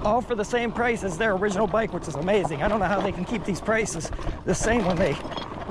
all for the same price as their original bike, which is amazing. I don't know how they can keep these prices the same when they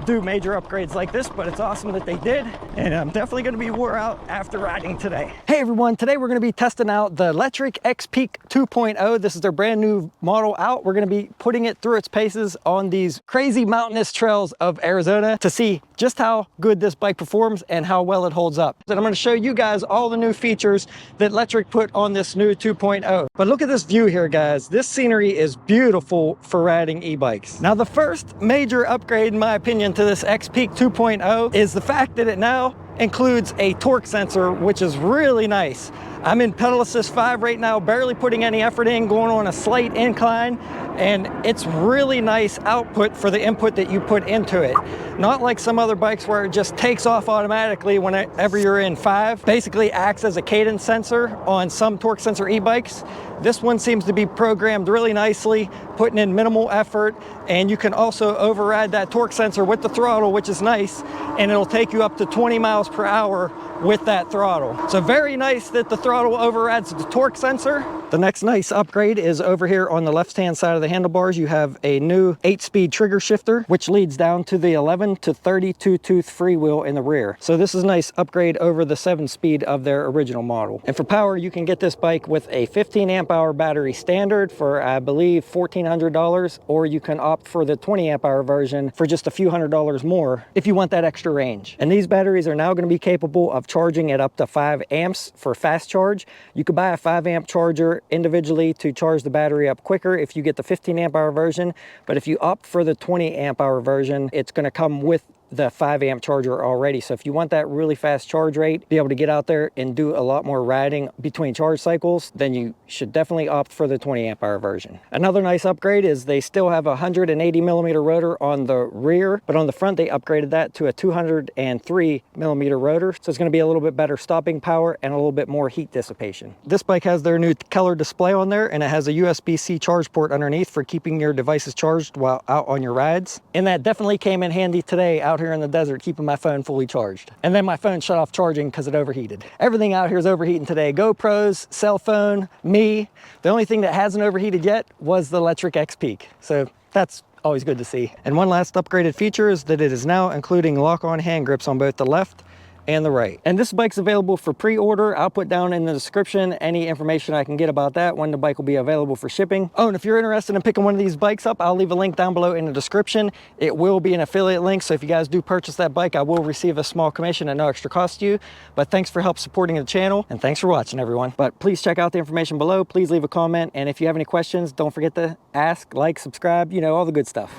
do major upgrades like this, but it's awesome that they did, and I'm definitely going to be wore out after riding today. Hey everyone, today we're going to be testing out the Lectric XPeak 2.0. This is their brand new model out. We're going to be putting it through its paces on these crazy mountainous trails of Arizona to see just how good this bike performs and how well it holds up. And I'm going to show you guys all the new features that Lectric put on this new 2.0. But look at this view here, guys. This scenery is beautiful for riding e-bikes. Now, the first major upgrade, in my opinion, to this XPeak 2.0 is the fact that it now includes a torque sensor, which is really nice. I'm in pedal assist 5 right now, barely putting any effort in, going on a slight incline, and it's really nice output for the input that you put into it. Not like some other bikes where it just takes off automatically whenever you're in 5. Basically acts as a cadence sensor on some torque sensor e-bikes. This one seems to be programmed really nicely, putting in minimal effort, and you can also override that torque sensor with the throttle, which is nice, and it'll take you up to 20 miles per hour with that throttle. So very nice that the throttle overrides the torque sensor. The next nice upgrade is over here on the left-hand side of the handlebars. You have a new 8-speed trigger shifter, which leads down to the 11 to 32 tooth freewheel in the rear. So this is a nice upgrade over the 7-speed of their original model. And for power, you can get this bike with a 15 amp hour battery standard for, I believe, $1,400, or you can opt for the 20 amp hour version for just a few $100s more if you want that extra range. And these batteries are now going to be capable of charging at up to 5 amps for fast charge. You could buy a 5 amp charger individually to charge the battery up quicker if you get the 15 amp hour version, but if you opt for the 20 amp hour version, it's going to come with the 5 amp charger already. So if you want that really fast charge rate, be able to get out there and do a lot more riding between charge cycles, then you should definitely opt for the 20 amp hour version. Another nice upgrade is they still have a 180 millimeter rotor on the rear, but on the front they upgraded that to a 203 millimeter rotor. So it's going to be a little bit better stopping power and a little bit more heat dissipation. This bike has their new color display on there, and it has a USB-C charge port underneath for keeping your devices charged while out on your rides. And that definitely came in handy today out here in the desert, keeping my phone fully charged. And then my phone shut off charging because it overheated. Everything out here is overheating today. GoPros, cell phone, me. The only thing that hasn't overheated yet was the Lectric Xpeak. So that's always good to see. And one last upgraded feature is that it is now including lock-on hand grips on both the left and the right. And this bike's available for pre-order. I'll put down in the description any information I can get about that, when the bike will be available for shipping. Oh, and if you're interested in picking one of these bikes up, I'll leave a link down below in the description. It will be an affiliate link, so if you guys do purchase that bike, I will receive a small commission at no extra cost to you. But thanks for help supporting the channel, and thanks for watching, everyone. But please check out the information below. Please leave a comment, and if you have any questions, don't forget to ask, like, subscribe, you know, all the good stuff.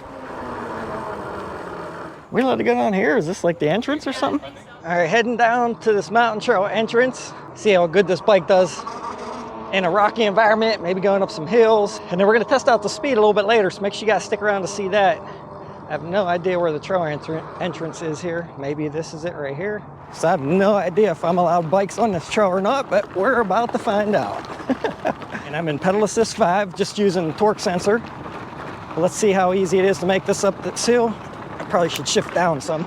We allowed to go down here? Is this like the entrance or something? All right, heading down to this mountain trail entrance. See how good this bike does in a rocky environment, maybe going up some hills. And then we're gonna test out the speed a little bit later, so make sure you guys stick around to see that. I have no idea where the trail entrance is here. Maybe this is it right here. So I have no idea if I'm allowed bikes on this trail or not, but we're about to find out. And I'm in pedal assist 5, just using the torque sensor. Let's see how easy it is to make this up this hill. I probably should shift down some.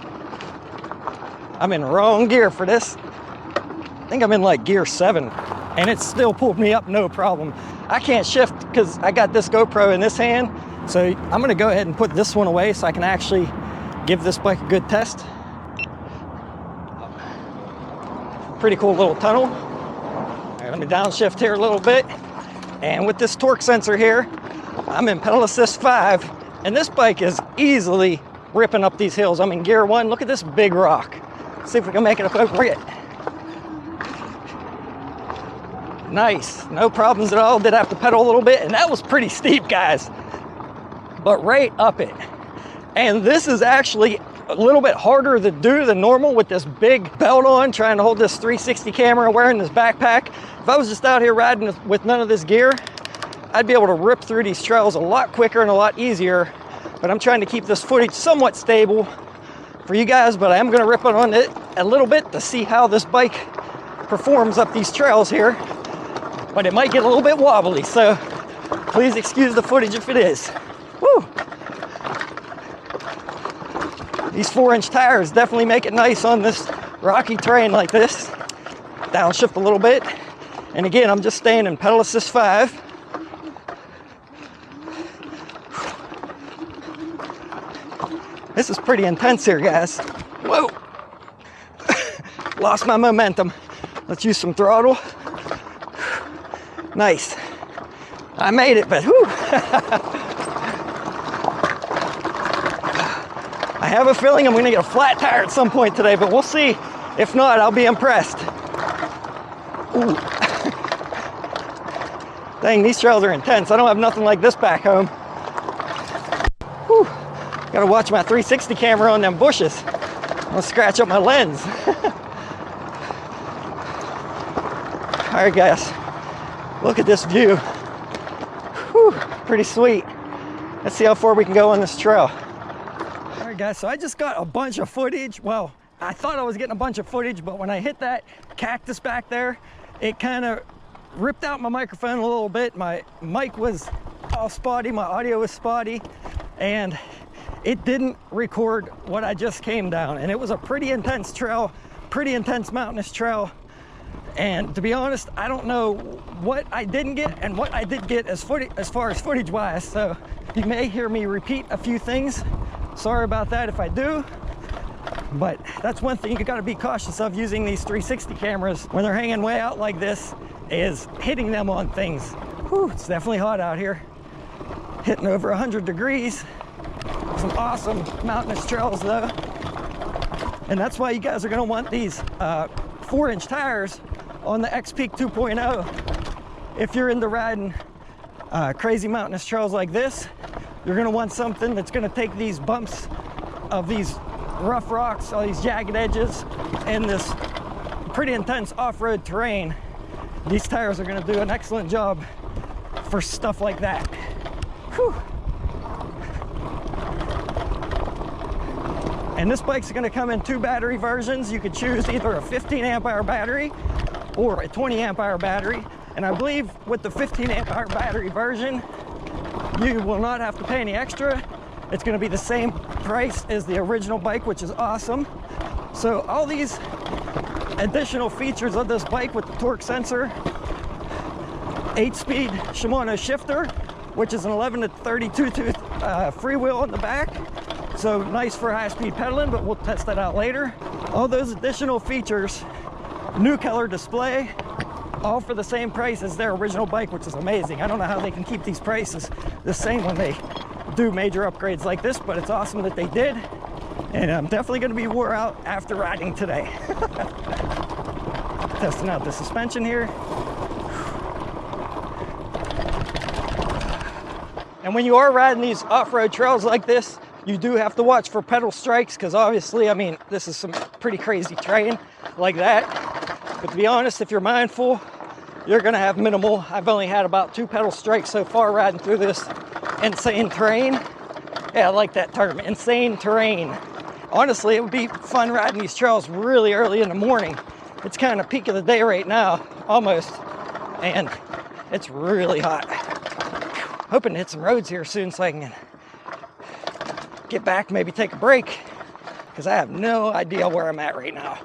I'm in wrong gear for this. I think I'm in like gear 7, and it still pulled me up no problem. I can't shift because I got this GoPro in this hand, so I'm gonna go ahead and put this one away so I can actually give this bike a good test. Pretty cool little tunnel. All right, let me downshift here a little bit. And with this torque sensor here, I'm in pedal assist 5, and this bike is easily ripping up these hills. I'm in gear 1. Look at this big rock. See if we can make it appropriate. Nice, no problems at all. Did have to pedal a little bit, and that was pretty steep, guys, but right up it. And this is actually a little bit harder to do than normal with this big belt on, trying to hold this 360 camera, wearing this backpack. If I was just out here riding with none of this gear, I'd be able to rip through these trails a lot quicker and a lot easier, but I'm trying to keep this footage somewhat stable for you guys. But I am going to rip on it a little bit to see how this bike performs up these trails here, but it might get a little bit wobbly, so please excuse the footage if it is. Woo! These 4-inch tires definitely make it nice on this rocky terrain like this. Downshift a little bit, and again, I'm just staying in pedal assist 5. This is pretty intense here, guys. Whoa. Lost my momentum. Let's use some throttle. Nice. I made it, but whew. I have a feeling I'm gonna get a flat tire at some point today, but we'll see. If not, I'll be impressed. Ooh. Dang, these trails are intense. I don't have nothing like this back home. Whew. Gotta watch my 360 camera on them bushes. I'm gonna scratch up my lens. All right, guys, look at this view. Whew, pretty sweet. Let's see how far we can go on this trail. All right, guys, so I just got a bunch of footage. Well, I thought I was getting a bunch of footage, but when I hit that cactus back there, it kind of ripped out my microphone a little bit. My mic was all spotty, my audio was spotty, and it didn't record what I just came down. And it was a pretty intense trail, pretty intense mountainous trail. And to be honest, I don't know what I didn't get and what I did get as far as footage wise. So you may hear me repeat a few things. Sorry about that if I do. But that's one thing you got to be cautious of using these 360 cameras when they're hanging way out like this, is hitting them on things. Whew, it's definitely hot out here. Hitting over 100 degrees. Some awesome mountainous trails though. And that's why you guys are going to want these 4-inch tires on the XPeak 2.0. If you're into riding crazy mountainous trails like this, you're going to want something that's going to take these bumps of these rough rocks, all these jagged edges, and this pretty intense off-road terrain. These tires are going to do an excellent job for stuff like that. Whew. And this bike's going to come in 2 battery versions. You could choose either a 15 amp hour battery or a 20 amp hour battery. And I believe with the 15 amp hour battery version, you will not have to pay any extra. It's going to be the same price as the original bike, which is awesome. So all these additional features of this bike with the torque sensor, 8-speed Shimano shifter, which is an 11 to 32 tooth freewheel on the back. So nice for high-speed pedaling, but we'll test that out later. All those additional features, new color display, all for the same price as their original bike, which is amazing. I don't know how they can keep these prices the same when they do major upgrades like this, but it's awesome that they did. And I'm definitely going to be wore out after riding today. Testing out the suspension here. And when you are riding these off-road trails like this, you do have to watch for pedal strikes, because obviously, I mean, this is some pretty crazy terrain like that. But to be honest, if you're mindful, you're going to have minimal. I've only had about 2 pedal strikes so far riding through this insane terrain. Yeah, I like that term, insane terrain. Honestly, it would be fun riding these trails really early in the morning. It's kind of peak of the day right now, almost, and it's really hot. Hoping to hit some roads here soon so I can get back, maybe take a break, because I have no idea where I'm at right now.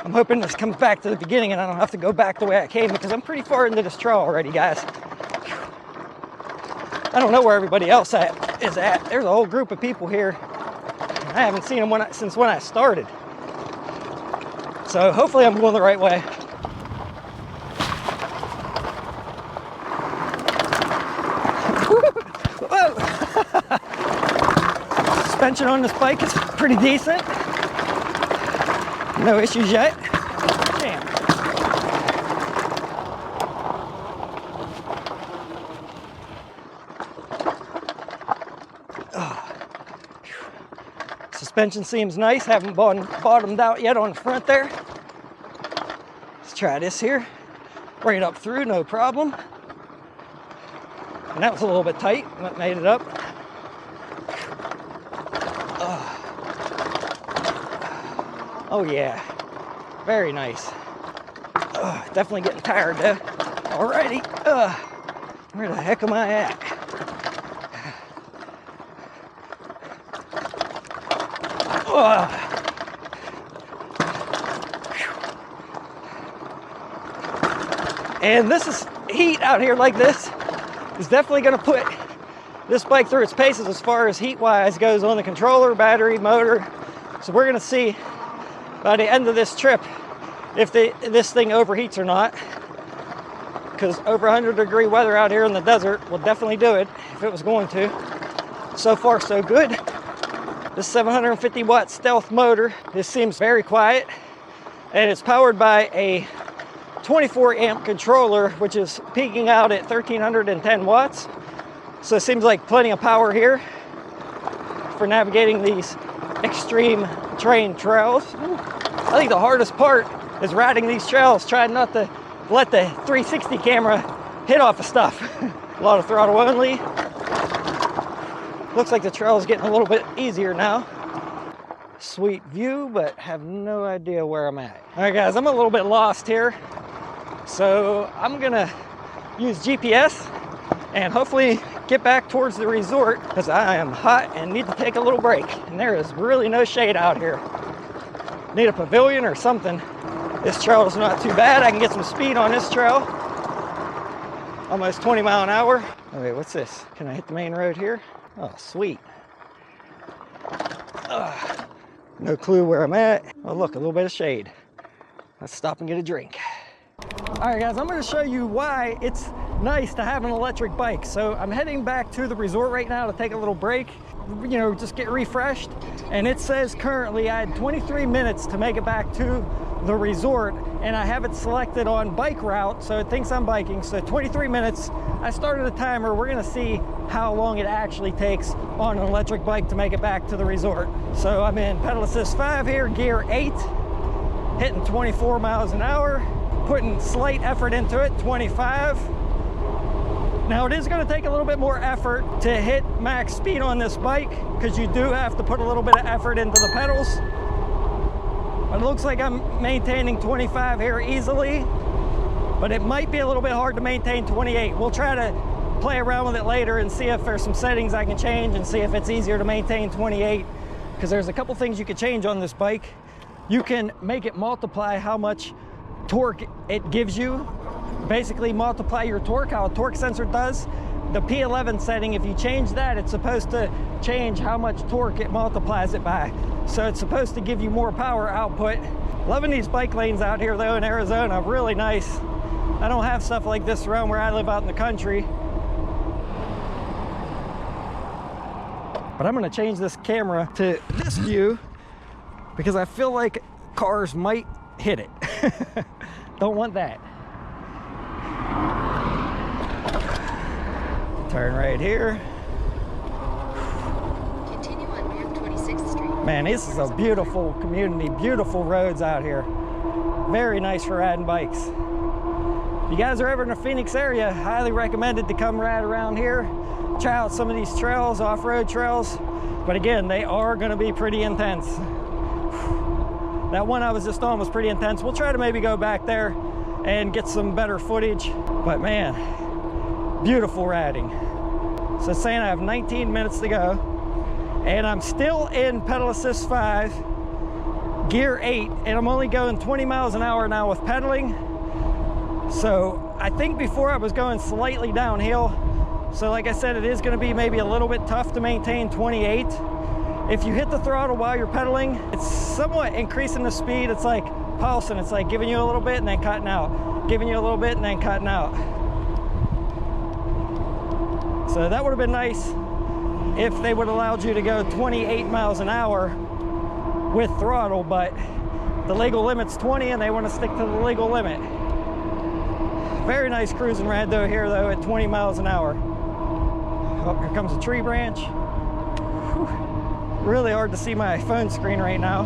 I'm hoping this comes back to the beginning and I don't have to go back the way I came, because I'm pretty far into this trail already, guys. I don't know where everybody else is at. There's a whole group of people here. I haven't seen them since when I started. So hopefully I'm going the right way. Whoa! Suspension on this bike is pretty decent. No issues yet. Damn. Suspension seems nice. Haven't bottomed out yet on the front there. Let's try this here. Right up through, no problem. And that was a little bit tight, but made it up. Oh yeah, very nice. Definitely getting tired though. Alrighty, where the heck am I at? And this is heat out here like this is definitely going to put this bike through its paces as far as heat-wise goes on the controller, battery, motor. So we're gonna see by the end of this trip if this thing overheats or not, because over 100-degree weather out here in the desert will definitely do it if it was going to. So far, so good. This 750 watt stealth motor, this seems very quiet, and it's powered by a 24 amp controller, which is peaking out at 1310 watts. So it seems like plenty of power here for navigating these extreme terrain trails. I think the hardest part is riding these trails, trying not to let the 360 camera hit off of stuff. A lot of throttle only. Looks like the trail is getting a little bit easier now. Sweet view, but have no idea where I'm at. All right, guys, I'm a little bit lost here. So I'm gonna use GPS and hopefully get back towards the resort, because I am hot and need to take a little break. And there is really no shade out here. Need a pavilion or something. This trail is not too bad. I can get some speed on this trail. Almost 20 mile an hour. Oh wait, what's this? Can I hit the main road here? Oh, sweet. No clue where I'm at. Oh, look, a little bit of shade. Let's stop and get a drink. All right, guys, I'm going to show you why it's nice to have an electric bike. So I'm heading back to the resort right now to take a little break, you know, just get refreshed. And it says currently I had 23 minutes to make it back to the resort, and I have it selected on bike route, so it thinks I'm biking. So 23 minutes. I started a timer. We're gonna see how long it actually takes on an electric bike to make it back to the resort. So I'm in pedal assist 5 here, gear 8, hitting 24 miles an hour, putting slight effort into it, 25. Now it is going to take a little bit more effort to hit max speed on this bike, because you do have to put a little bit of effort into the pedals. But it looks like I'm maintaining 25 here easily, but it might be a little bit hard to maintain 28. We'll try to play around with it later and see if there's some settings I can change and see if it's easier to maintain 28, because there's a couple things you can change on this bike. You can make it multiply how much torque it gives you. Basically multiply your torque, how a torque sensor does. The P11 setting, if you change that, it's supposed to change how much torque it multiplies it by. So it's supposed to give you more power output. Loving these bike lanes out here though in Arizona, really nice. I don't have stuff like this around where I live out in the country. But I'm gonna change this camera to this view because I feel like cars might hit it. Don't want that. Turn right here. Continue on North 26th Street. Man, this is a beautiful community, beautiful roads out here. Very nice for riding bikes. If you guys are ever in the Phoenix area, highly recommended to come ride around here. Try out some of these trails, off-road trails. But again, they are gonna be pretty intense. That one I was just on was pretty intense. We'll try to maybe go back there and get some better footage. But man, beautiful riding. So it's saying I have 19 minutes to go, and I'm still in pedal assist 5, gear 8, and I'm only going 20 miles an hour now with pedaling. So I think before I was going slightly downhill. So like I said, it is going to be maybe a little bit tough to maintain 28. If you hit the throttle while you're pedaling, it's somewhat increasing the speed. It's like pulsing. It's like giving you a little bit and then cutting out, giving you a little bit and then cutting out. So that would have been nice if they would have allowed you to go 28 miles an hour with throttle, but the legal limit's 20 and they want to stick to the legal limit. Very nice cruising ride though here though at 20 miles an hour. Oh, here comes a tree branch. Whew. Really hard to see my phone screen right now.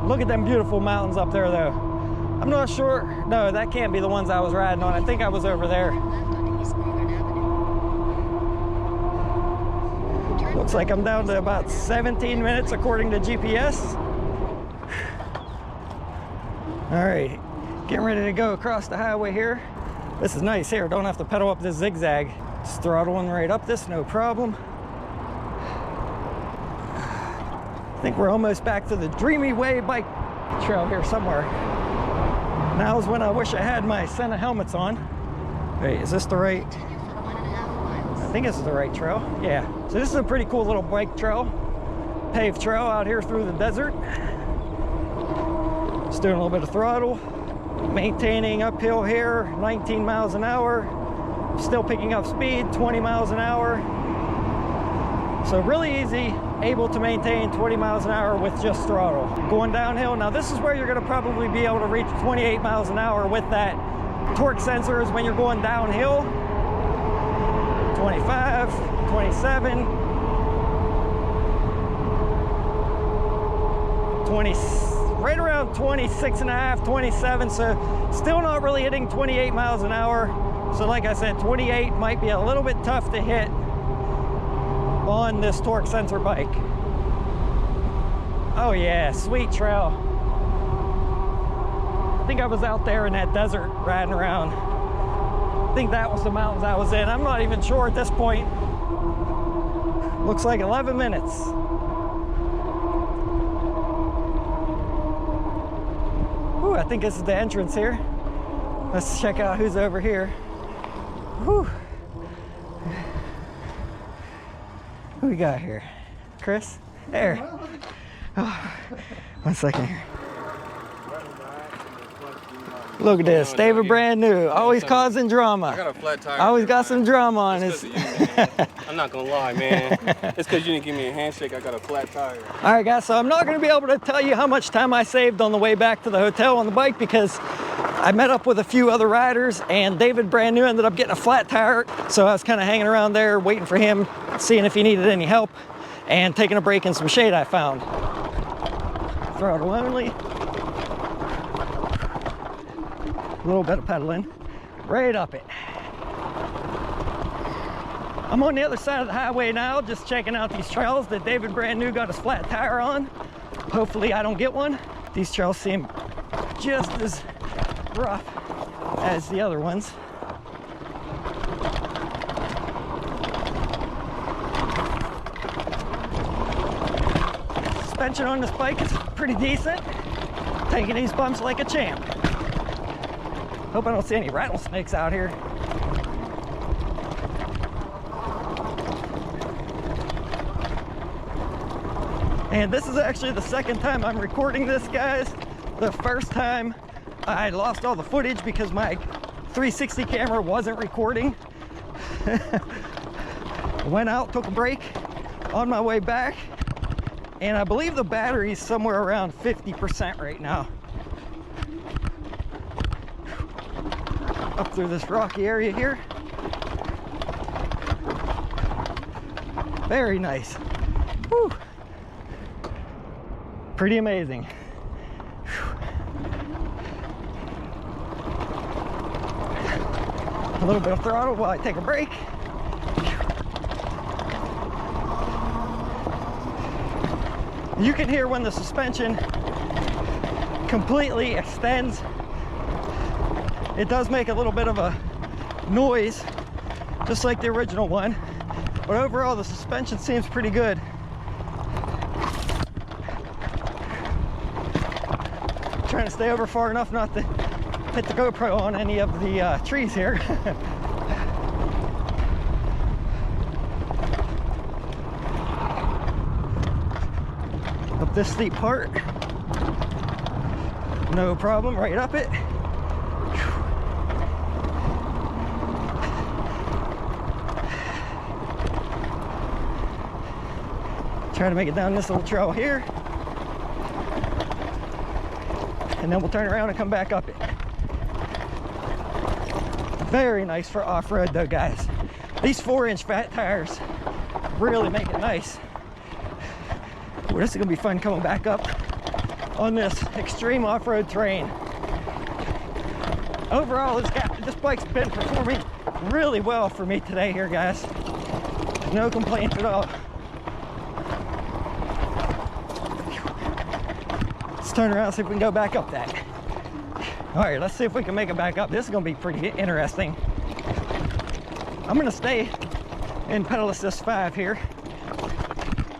Look at them beautiful mountains up there though. I'm not sure. No, that can't be the ones I was riding on. I think I was over there. Looks like I'm down to about 17 minutes according to GPS. All right, getting ready to go across the highway here. This is nice here. Don't have to pedal up this zigzag. Just throttling right up this, no problem. I think we're almost back to the Dreamy Way bike trail here somewhere. Now is when I wish I had my Sena helmets on. Wait, is this the right? Continue for 1.5 miles. I think this is the right trail. Yeah. So this is a pretty cool little bike trail, paved trail out here through the desert. Just doing a little bit of throttle, maintaining uphill here, 19 miles an hour. Still picking up speed, 20 miles an hour. So really easy, able to maintain 20 miles an hour with just throttle. Going downhill, now this is where you're gonna probably be able to reach 28 miles an hour with that torque sensor is when you're going downhill. 25, 27, 20, right around 26 and a half, 27. So still not really hitting 28 miles an hour. So like I said, 28 might be a little bit tough to hit on this torque sensor bike. Oh yeah, sweet trail. I think I was out there in that desert riding around. I think that was the mountains I was in. I'm not even sure at this point. Looks like 11 minutes. Ooh, I think this is the entrance here. Let's check out who's over here. Whew. Who we got here? Chris? There. Oh, 1 second here. Look at this, David brand new, always causing drama. I got a flat tire. Always got some drama on his. I'm not gonna lie, man. It's because you didn't give me a handshake. I got a flat tire. All right, guys, so I'm not going to be able to tell you how much time I saved on the way back to the hotel on the bike because I met up with a few other riders and David brand new ended up getting a flat tire. So I was kind of hanging around there waiting for him, seeing if he needed any help and taking a break in some shade I found. Throttle only. A little bit of pedaling, right up it. I'm on the other side of the highway now, just checking out these trails that David brand new got his flat tire on. Hopefully I don't get one. These trails seem just as rough as the other ones. Suspension on this bike is pretty decent. Taking these bumps like a champ. Hope I don't see any rattlesnakes out here. And this is actually the second time I'm recording this, guys. The first time I lost all the footage because my 360 camera wasn't recording. Went out, took a break on my way back, and I believe the battery's somewhere around 50% right now. Up through this rocky area here. Very nice. Whew. Pretty amazing. Whew. A little bit of throttle while I take a break. You can hear when the suspension completely extends. It does make a little bit of a noise, just like the original one, but overall the suspension seems pretty good. Trying to stay over far enough not to hit the GoPro on any of the trees here. Up this steep part, no problem, right up it. Try to make it down this little trail here. And then we'll turn around and come back up it. Very nice for off-road though, guys. These 4-inch fat tires really make it nice. Well, this is gonna be fun coming back up on this extreme off-road terrain. Overall, this bike's been performing really well for me today here, guys. No complaints at all. Let's turn around and see if we can go back up that. All right, let's see if we can make it back up. This is gonna be pretty interesting. I'm gonna stay in pedal assist 5 here.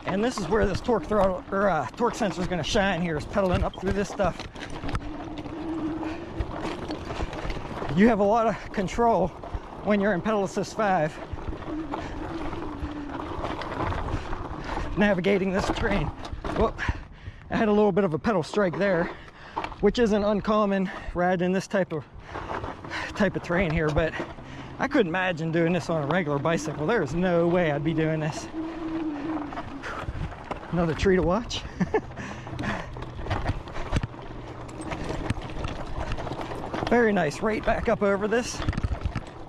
And this is where this torque throttle or torque sensor is gonna shine here, is pedaling up through this stuff. You have a lot of control when you're in pedal assist 5, navigating this terrain. Whoop. I had a little bit of a pedal strike there, which isn't uncommon riding this type of terrain here, but I couldn't imagine doing this on a regular bicycle. There's no way I'd be doing this. Another tree to watch. Very nice. Right back up over this.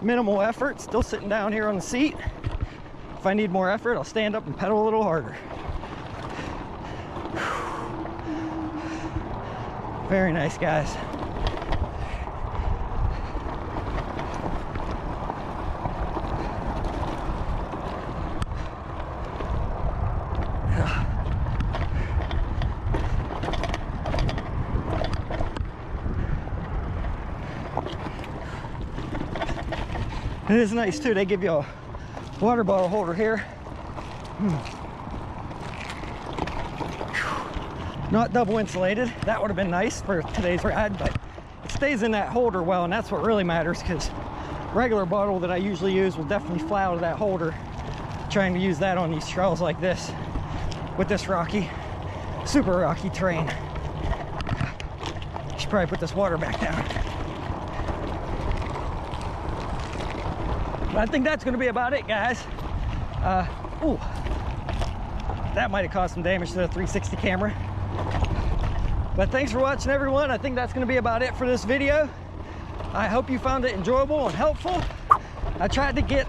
Minimal effort. Still sitting down here on the seat. If I need more effort, I'll stand up and pedal a little harder. Very nice, guys. It is nice too, they give you a water bottle holder here. Not double insulated. That would have been nice for today's ride, but it stays in that holder well, and that's what really matters, because regular bottle that I usually use will definitely fly out of that holder. Trying to use that on these trails like this with this rocky, super rocky terrain. Should probably put this water back down. But I think that's going to be about it, guys. Ooh, that might have caused some damage to the 360 camera. But thanks for watching, everyone. I think that's going to be about it for this video. I hope you found it enjoyable and helpful. I tried to get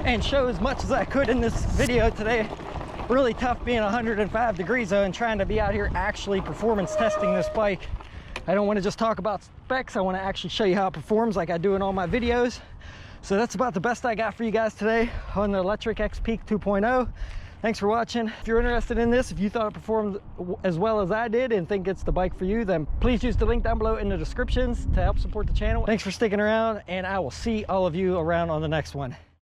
and show as much as I could in this video today. Really tough being 105 degrees though, and trying to be out here actually performance testing this bike. I don't want to just talk about specs. I want to actually show you how it performs like I do in all my videos. So that's about the best I got for you guys today on the Lectric XPeak 2.0. Thanks for watching. If you're interested in this, if you thought it performed as well as I did and think it's the bike for you, then please use the link down below in the descriptions to help support the channel. Thanks for sticking around, and I will see all of you around on the next one.